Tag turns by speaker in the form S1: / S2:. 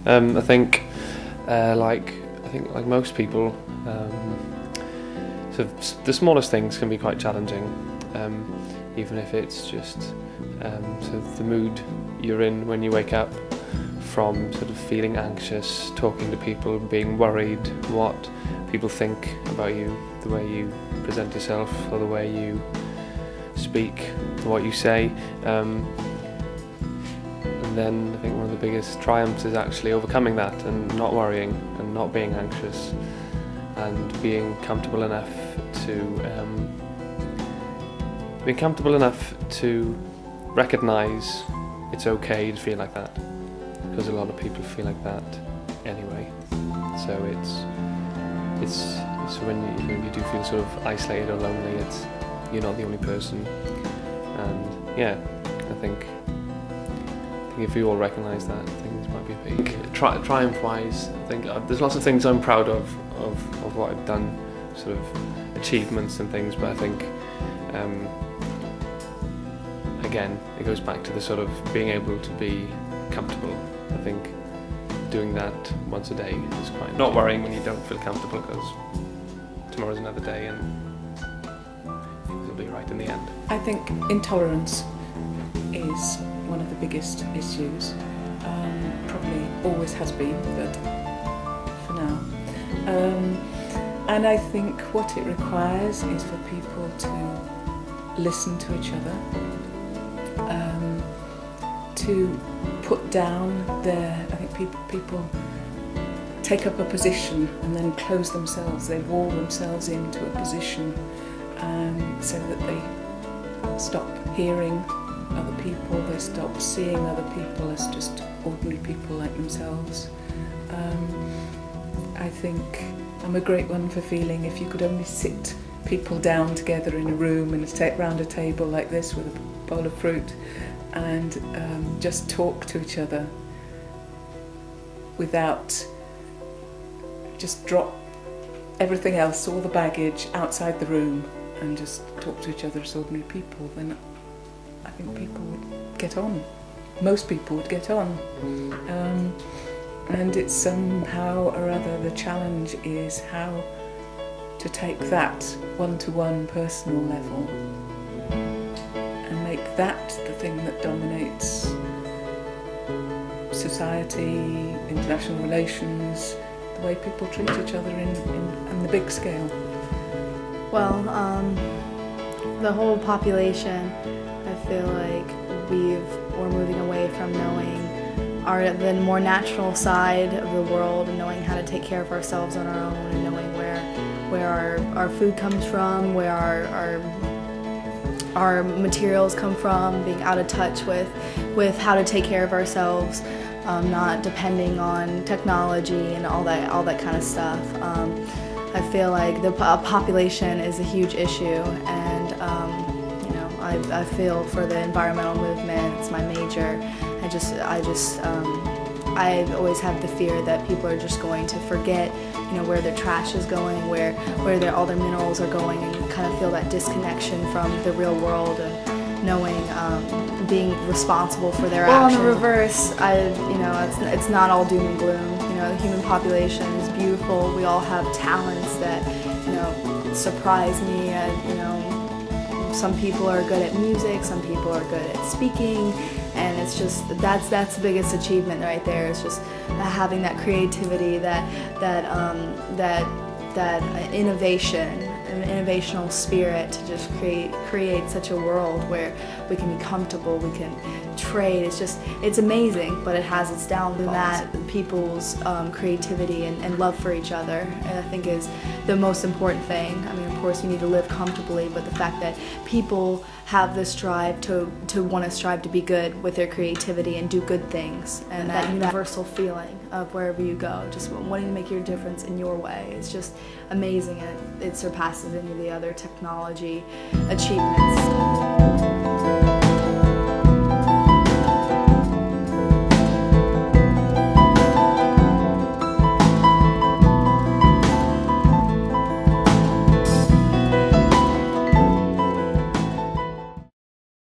S1: I think like most people, so the smallest things can be quite challenging, even if it's just sort of the mood you're in when you wake up, from sort of feeling anxious, talking to people, being worried what people think about you, the way you present yourself or the way you speak, what you say. And then I think one of the biggest triumphs is actually overcoming that and not worrying and not being anxious and being comfortable enough to recognise it's okay to feel like that, because a lot of people feel like that anyway. So it's when you do feel sort of isolated or lonely, you're not the only person. And yeah, I think if we all recognise that, things might be a big triumph-wise. I think there's lots of things I'm proud of what I've done, sort of achievements and things. But I think again, it goes back to the sort of being able to be comfortable. I think doing that once a day is quite. Not worrying when you don't feel comfortable, because tomorrow's another day and things will be right in the end.
S2: I think intolerance is one of the biggest issues. Probably always has been, but for now. And I think what it requires is for people to listen to each other, to put down I think people take up a position and then close themselves, they wall themselves into a position, so that they stop hearing other people, they stop seeing other people as just ordinary people like themselves. I think I'm a great one for feeling if you could only sit people down together in a room and round a table like this with a bowl of fruit and just talk to each other without, just drop everything else, all the baggage outside the room, and just talk to each other as ordinary people, then I think people would get on. Most people would get on. And it's somehow or other, the challenge is how to take that one-to-one personal level and make that the thing that dominates society, international relations, the way people treat each other in the big scale.
S3: Well, the whole population, I feel like we're moving away from knowing the more natural side of the world and knowing how to take care of ourselves on our own and knowing where our food comes from, where our materials come from, being out of touch with how to take care of ourselves, not depending on technology and all that kind of stuff. I feel like the population is a huge issue, and I feel for the environmental movement. It's my major. I always have the fear that people are just going to forget, where their trash is going, where all their minerals are going, and kind of feel that disconnection from the real world and knowing, being responsible for their actions. Well, on the reverse, it's not all doom and gloom. The human population is beautiful. We all have talents that, surprise me. Some people are good at music, some people are good at speaking, and it's just that's the biggest achievement right there. It's just having that creativity, that innovation, an innovational spirit to just create such a world where we can be comfortable, we can trade. It's amazing, but it has its downfalls. That people's creativity and love for each other, I think, is the most important thing. I mean, of course, you need to live comfortably, but the fact that people have this drive to want to strive to be good with their creativity and do good things, and that universal feeling of wherever you go, just wanting to make your difference in your way, it's just amazing, and it surpasses any of the other technology achievements.